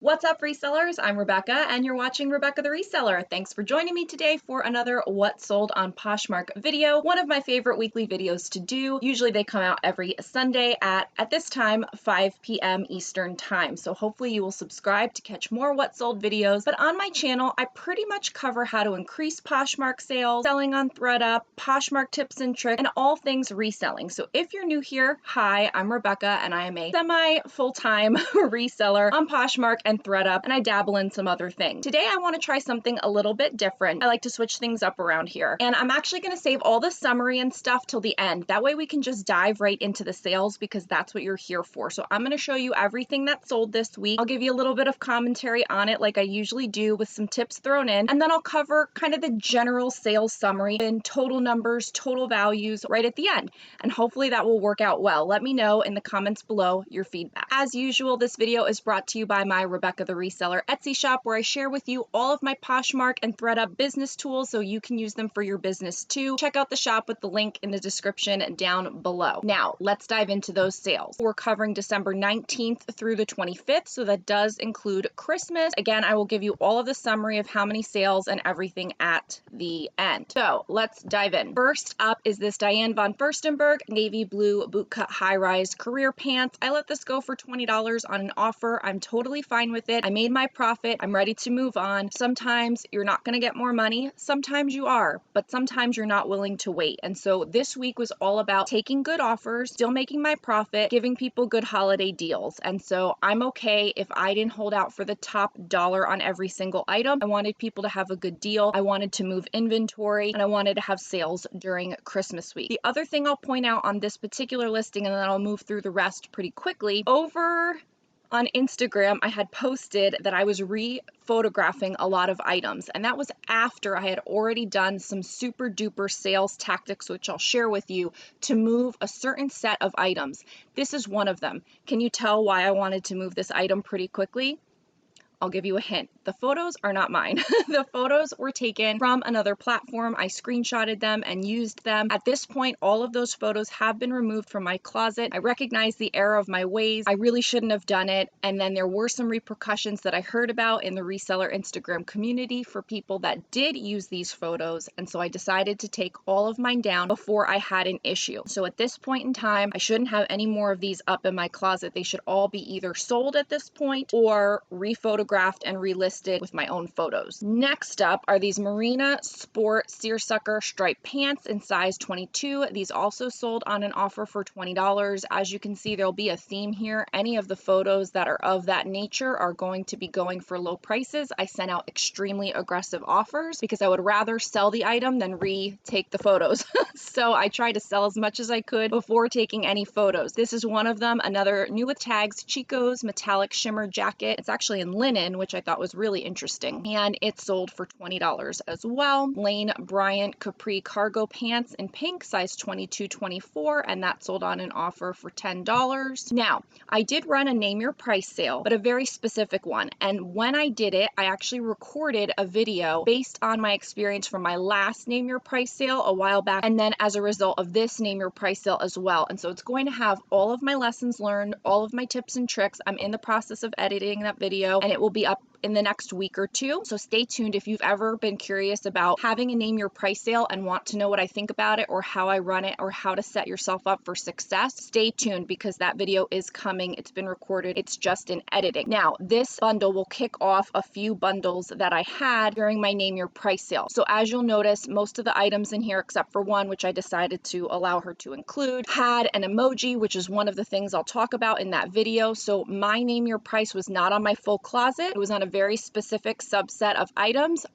What's up, resellers? I'm Rebecca, and you're watching Rebecca the Reseller. Thanks for joining me today for another What Sold on Poshmark video, one of my favorite weekly videos to do. Usually they come out every Sunday at this time, 5 p.m. Eastern time. So hopefully you will subscribe to catch more What Sold videos. But on my channel, I pretty much cover how to increase Poshmark sales, selling on ThredUp, Poshmark tips and tricks, and all things reselling. So if you're new here, hi, I'm Rebecca, and I am a semi-full-time reseller on Poshmark and ThredUp, and I dabble in some other things. Today I want to try something a little bit different. I like to switch things up around here, and I'm actually going to save all the summary and stuff till the end. That way we can just dive right into the sales because that's what you're here for. So I'm going to show you everything that sold this week. I'll give you a little bit of commentary on it like I usually do with some tips thrown in, and then I'll cover kind of the general sales summary and total numbers, total values right at the end, and hopefully that will work out well. Let me know in the comments below your feedback. As usual, this video is brought to you by my Rebecca the Reseller Etsy shop, where I share with you all of my Poshmark and ThredUp business tools so you can use them for your business too. Check out the shop with the link in the description down below. Now, let's dive into those sales. We're covering December 19th through the 25th, so that does include Christmas. Again, I will give you all of the summary of how many sales and everything at the end. So let's dive in. First up is this Diane von Furstenberg navy blue bootcut high-rise career pants. I let this go for $20 on an offer. I'm totally fine with it. I made my profit. I'm ready to move on. Sometimes you're not going to get more money. Sometimes you are, but sometimes you're not willing to wait. And so this week was all about taking good offers, still making my profit, giving people good holiday deals. And so I'm okay if I didn't hold out for the top dollar on every single item. I wanted people to have a good deal. I wanted to move inventory, and I wanted to have sales during Christmas week. The other thing I'll point out on this particular listing, and then I'll move through the rest pretty quickly, over on Instagram, I had posted that I was re-photographing a lot of items, and that was after I had already done some super duper sales tactics, which I'll share with you, to move a certain set of items. This is one of them. Can you tell why I wanted to move this item pretty quickly? I'll give you a hint. The photos are not mine. The photos were taken from another platform. I screenshotted them and used them. At this point, all of those photos have been removed from my closet. I recognize the error of my ways. I really shouldn't have done it. And then there were some repercussions that I heard about in the reseller Instagram community for people that did use these photos. And so I decided to take all of mine down before I had an issue. So at this point in time, I shouldn't have any more of these up in my closet. They should all be either sold at this point or rephotographed and relisted with my own photos. Next up are these Marina Sport Seersucker striped pants in size 22. These also sold on an offer for $20. As you can see, there'll be a theme here. Any of the photos that are of that nature are going to be going for low prices. I sent out extremely aggressive offers because I would rather sell the item than retake the photos. So I tried to sell as much as I could before taking any photos. This is one of them, another new with tags, Chico's metallic shimmer jacket. It's actually in linen, which I thought was really interesting, and it sold for $20 as well. Lane Bryant capri cargo pants in pink, size 22-24, and that sold on an offer for $10. Now, I did run a name your price sale, but a very specific one, and when I did it, I actually recorded a video based on my experience from my last name your price sale a while back, and then as a result of this name your price sale as well. And so it's going to have all of my lessons learned, all of my tips and tricks. I'm in the process of editing that video, and it will be up in the next week or two. So stay tuned if you've ever been curious about having a name your price sale and want to know what I think about it or how I run it or how to set yourself up for success. Stay tuned because that video is coming. It's been recorded. It's just in editing. Now, this bundle will kick off a few bundles that I had during my name your price sale. So as you'll notice, most of the items in here, except for one, which I decided to allow her to include, had an emoji, which is one of the things I'll talk about in that video. So my name your price was not on my full closet. It was on a very specific subset of items,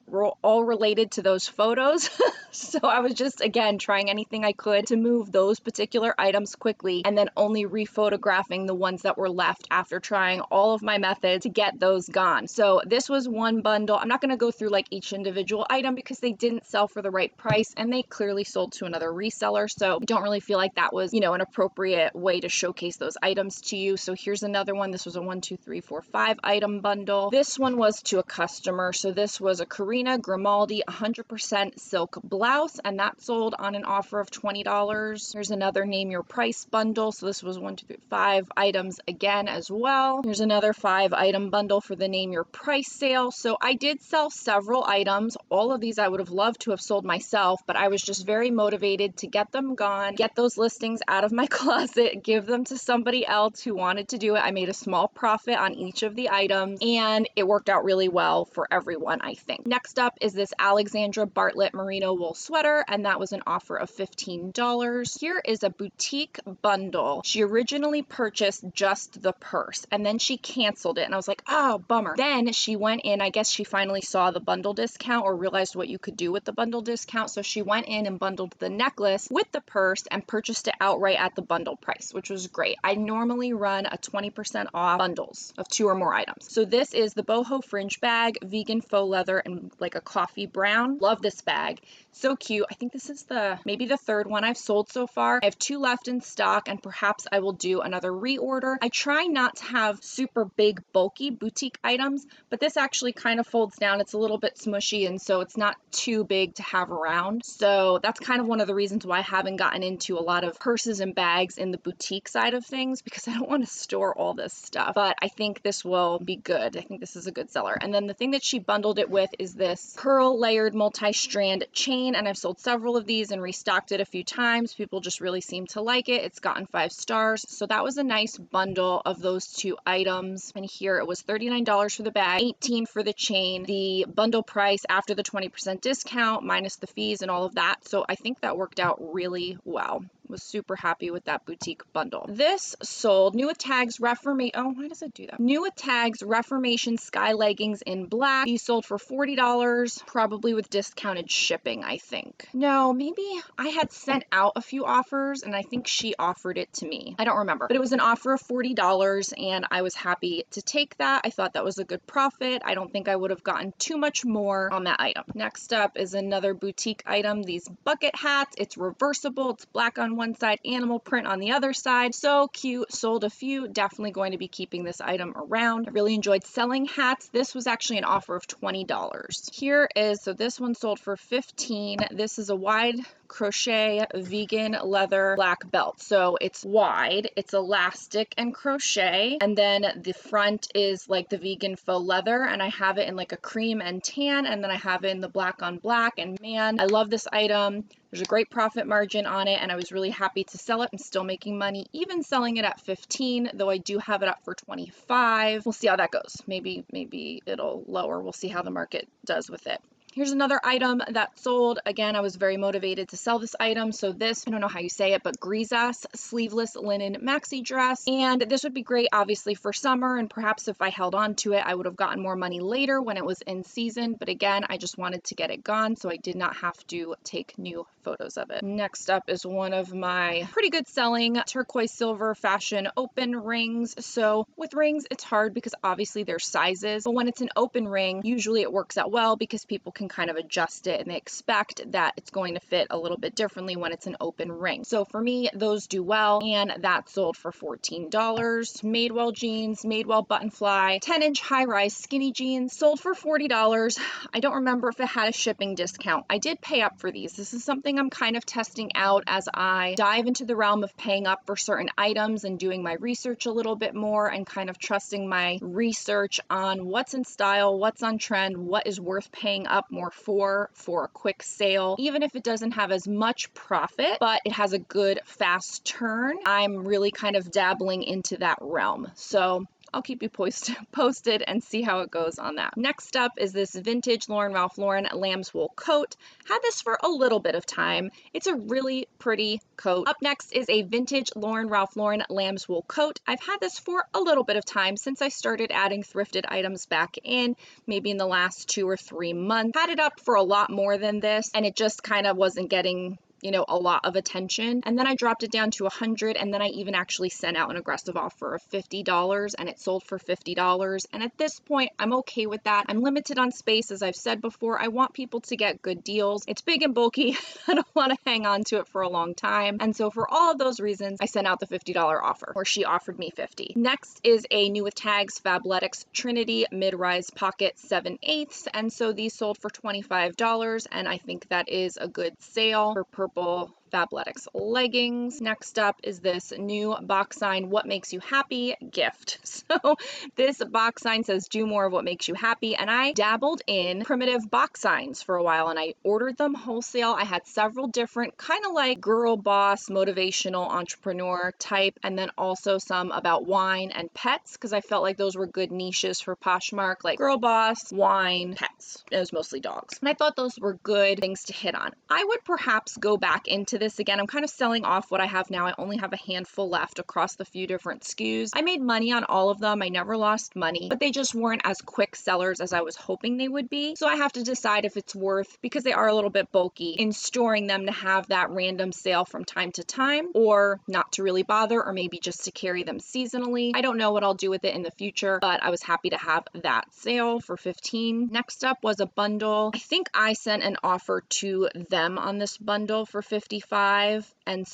all related to those photos. So I was just, again, trying anything I could to move those particular items quickly and then only rephotographing the ones that were left after trying all of my methods to get those gone. So this was one bundle. I'm not going to go through like each individual item because they didn't sell for the right price and they clearly sold to another reseller. So I don't really feel like that was, an appropriate way to showcase those items to you. So here's another one. This was a 1, 2, 3, 4, 5 item bundle. This one one was to a customer. So this was a Karina Grimaldi 100% silk blouse, and that sold on an offer of $20. Here's another name your price bundle. So this was 1, 2, 3, 5 items again as well. Here's another 5-item bundle for the name your price sale. So I did sell several items. All of these I would have loved to have sold myself, but I was just very motivated to get them gone, get those listings out of my closet, give them to somebody else who wanted to do it. I made a small profit on each of the items, and it worked out really well for everyone, I think. Next up is this Alexandra Bartlett merino wool sweater, and that was an offer of $15. Here is a boutique bundle. She originally purchased just the purse, and then she canceled it, and I was like, oh, bummer. Then she went in, I guess she finally saw the bundle discount or realized what you could do with the bundle discount, so she went in and bundled the necklace with the purse and purchased it outright at the bundle price, which was great. I normally run a 20% off bundles of 2 or more items. So this is the boho fringe bag, vegan faux leather, and like a coffee brown. Love this bag. So cute. I think this is maybe the 3rd one I've sold so far. I have 2 left in stock, and perhaps I will do another reorder. I try not to have super big, bulky boutique items, but this actually kind of folds down. It's a little bit smushy, and so it's not too big to have around. So that's kind of one of the reasons why I haven't gotten into a lot of purses and bags in the boutique side of things, because I don't want to store all this stuff. But I think this will be good. I think this is a good seller. And then the thing that she bundled it with is this pearl layered multi-strand chain, and I've sold several of these and restocked it a few times. People just really seem to like it. It's gotten 5 stars. So that was a nice bundle of those 2 items. And here it was $39 for the bag, $18 for the chain, the bundle price after the 20% discount minus the fees and all of that. So I think that worked out really well. Was super happy with that boutique bundle. This sold New Tags Reformation. Oh, why does it do that? New Tags Reformation Sky Leggings in black. These sold for $40, probably with discounted shipping, I think. No, maybe I had sent out a few offers and I think she offered it to me. I don't remember, but it was an offer of $40 and I was happy to take that. I thought that was a good profit. I don't think I would have gotten too much more on that item. Next up is another boutique item, these bucket hats. It's reversible. It's black on one side, animal print on the other side. So cute. Sold a few. Definitely going to be keeping this item around. I really enjoyed selling hats. This was actually an offer of $20. Here is, so this one sold for $15. This is a wide crochet vegan leather black belt. So it's wide, it's elastic and crochet, and then the front is like the vegan faux leather, and I have it in like a cream and tan, and then I have it in the black on black, and man, I love this item. There's a great profit margin on it, and I was really happy to sell it. I'm still making money, even selling it at 15, though I do have it up for 25. We'll see how that goes. Maybe it'll lower. We'll see how the market does with it. Here's another item that sold. Again, I was very motivated to sell this item. So this, I don't know how you say it, but grisas sleeveless linen maxi dress. And this would be great, obviously, for summer. And perhaps if I held on to it, I would have gotten more money later when it was in season. But again, I just wanted to get it gone, so I did not have to take new photos of it. Next up is one of my pretty good selling turquoise silver fashion open rings. So with rings, it's hard because obviously there's sizes. But when it's an open ring, usually it works out well because people can kind of adjust it and they expect that it's going to fit a little bit differently when it's an open ring. So for me, those do well, and that sold for $14. Madewell jeans, Madewell button fly, 10-inch high-rise skinny jeans sold for $40. I don't remember if it had a shipping discount. I did pay up for these. This is something I'm kind of testing out as I dive into the realm of paying up for certain items and doing my research a little bit more and kind of trusting my research on what's in style, what's on trend, what is worth paying up more for a quick sale. Even if it doesn't have as much profit, but it has a good fast turn, I'm really kind of dabbling into that realm. So I'll keep you posted and see how it goes on that. Next up is this vintage Ralph Lauren lamb's wool coat. Had this for a little bit of time. It's a really pretty coat. Up next is a vintage Ralph Lauren lamb's wool coat. I've had this for a little bit of time since I started adding thrifted items back in, maybe in the last 2 or 3 months. Had it up for a lot more than this, and it just kind of wasn't getting a lot of attention. And then I dropped it down to 100, and then I even actually sent out an aggressive offer of $50, and it sold for $50. And at this point, I'm okay with that. I'm limited on space, as I've said before. I want people to get good deals. It's big and bulky. I don't want to hang on to it for a long time. And so for all of those reasons, I sent out the $50 offer, or she offered me 50. Next is a new with tags Fabletics Trinity mid-rise pocket 7/8, and so these sold for $25, and I think that is a good sale for purple Fabletics leggings. Next up is this new box sign, What Makes You Happy gift. So this box sign says do more of what makes you happy, and I dabbled in primitive box signs for a while, and I ordered them wholesale. I had several different, kind of like girl boss, motivational entrepreneur type, and then also some about wine and pets, because I felt like those were good niches for Poshmark, like girl boss, wine, pets. It was mostly dogs, and I thought those were good things to hit on. I would perhaps go back into this again. I'm kind of selling off what I have now. I only have a handful left across the few different SKUs. I made money on all of them. I never lost money, but they just weren't as quick sellers as I was hoping they would be. So I have to decide if it's worth, because they are a little bit bulky, in storing them to have that random sale from time to time, or not to really bother, or maybe just to carry them seasonally. I don't know what I'll do with it in the future, but I was happy to have that sale for 15. Next up was a bundle. I think I sent an offer to them on this bundle for 55, and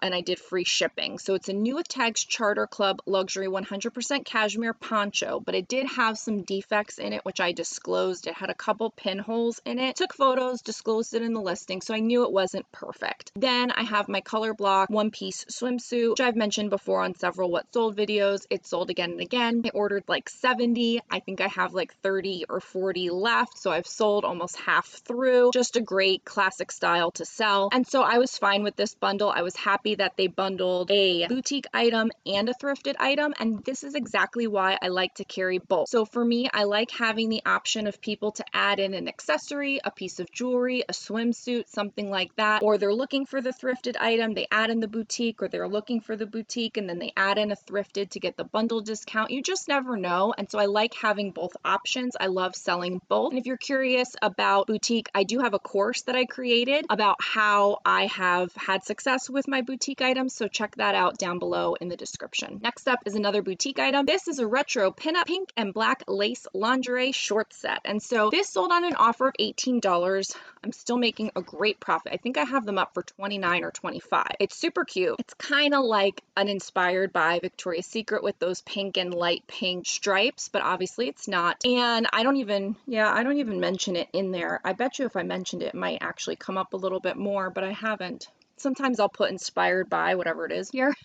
I did free shipping. So it's a new with tags Charter Club luxury 100% cashmere poncho, but it did have some defects in it, which I disclosed. It had a couple pinholes in it. Took photos, disclosed it in the listing, so I knew it wasn't perfect. Then I have my color block one-piece swimsuit, which I've mentioned before on several What Sold videos. It sold again and again. I ordered like 70. I think I have like 30 or 40 left, so I've sold almost half through. Just a great classic style to sell. And so I was fine with this bundle. I was happy that they bundled a boutique item and a thrifted item, and this is exactly why I like to carry both. So for me, I like having the option of people to add in an accessory, a piece of jewelry, a swimsuit, something like that, or they're looking for the thrifted item, they add in the boutique, or they're looking for the boutique and then they add in a thrifted to get the bundle discount. You just never know, and so I like having both options. I love selling both. And if you're curious about boutique, I do have a course that I created about how I have had success with my boutique items, so check that out down below in the description. Next up is another boutique item. This is a retro pinup pink and black lace lingerie short set, and so this sold on an offer of $18. I'm still making a great profit. I think I have them up for $29 or $25. It's super cute. It's kind of like an inspired by Victoria's Secret with those pink and light pink stripes, but obviously it's not. And I don't even mention it in there. I bet you if I mentioned it, it might actually come up a little bit more, but I haven't. Sometimes I'll put inspired by whatever it is here,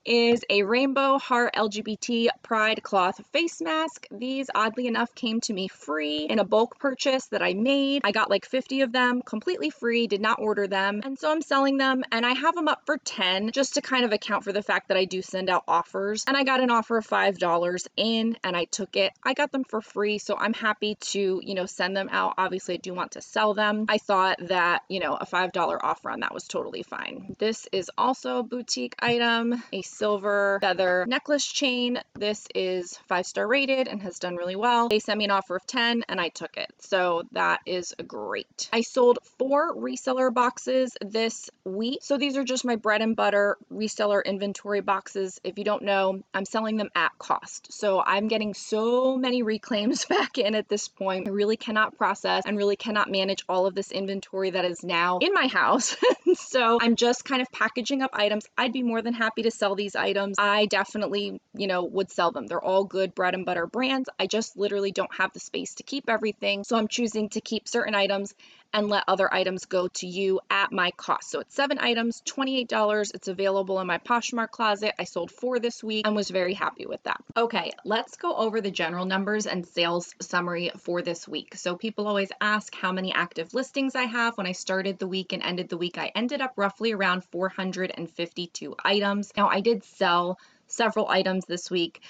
is a rainbow heart LGBT pride cloth face mask. These, oddly enough, came to me free in a bulk purchase that I made. I got like 50 of them completely free, did not order them. And so I'm selling them, and I have them up for 10 just to kind of account for the fact that I do send out offers. And I got an offer of $5 in, and I took it. I got them for free, so I'm happy to, send them out. Obviously, I do want to sell them. I thought that, a $5 offer on that was totally fine. This is also a boutique item, a silver feather necklace chain. This is 5-star rated and has done really well. They sent me an offer of 10 and I took it. So that is great. I sold 4 reseller boxes this week. So these are just my bread and butter reseller inventory boxes. If you don't know, I'm selling them at cost. So I'm getting so many reclaims back in at this point. I really cannot process and really cannot manage all of this inventory that is now in my house. So I'm just kind of packaging up items. I'd be more than happy to sell these items. I definitely, would sell them. They're all good bread and butter brands. I just literally don't have the space to keep everything. So I'm choosing to keep certain items and let other items go to you at my cost. So it's 7 items, $28. It's available in my Poshmark closet. I sold 4 this week and was very happy with that. Okay, let's go over the general numbers and sales summary for this week. So people always ask how many active listings I have. When I started the week and ended the week, I ended up roughly around 452 items. Now I did sell several items this week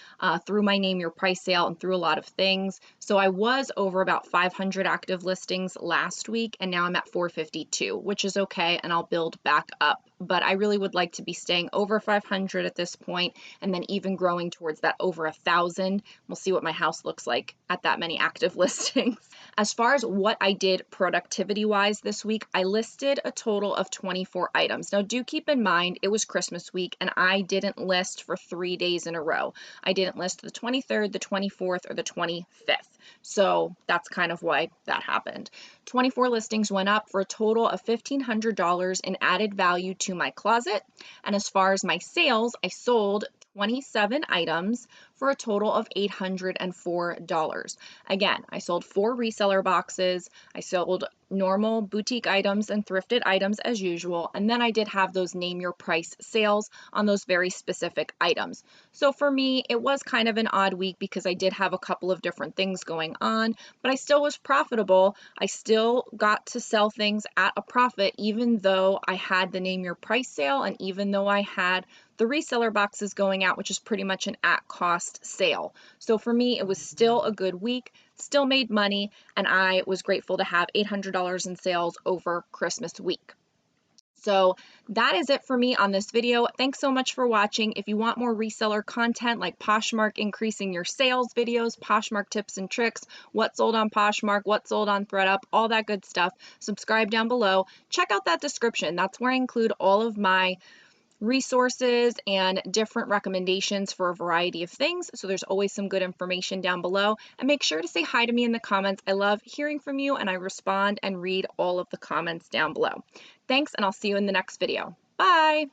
through my Name Your Price sale and through a lot of things. So I was over about 500 active listings last week, and now I'm at 452, which is okay, and I'll build back up but I really would like to be staying over 500 at this point, and then even growing towards that over 1,000. We'll see what my house looks like at that many active listings. As far as what I did productivity wise this week, I listed a total of 24 items. Now do keep in mind it was Christmas week and I didn't list for 3 days in a row. I didn't list the 23rd, the 24th, or the 25th. So that's kind of why that happened. 24 listings went up for a total of $1,500 in added value to my closet. And as far as my sales, I sold 27 items for a total of $804. Again, I sold 4 reseller boxes. I sold normal boutique items and thrifted items as usual. And then I did have those name your price sales on those very specific items. So for me, it was kind of an odd week because I did have a couple of different things going on, but I still was profitable. I still got to sell things at a profit, even though I had the name your price sale and even though I had the reseller boxes going out, which is pretty much an at cost sale. So for me, it was still a good week, still made money, and I was grateful to have $800 in sales over Christmas week. So that is it for me on this video. Thanks so much for watching. If you want more reseller content like Poshmark increasing your sales videos, Poshmark tips and tricks, what sold on Poshmark, what sold on ThreadUp, all that good stuff, subscribe down below. Check out that description. That's where I include all of my resources and different recommendations for a variety of things. So there's always some good information down below. And make sure to say hi to me in the comments. I love hearing from you and I respond and read all of the comments down below. Thanks, and I'll see you in the next video. Bye!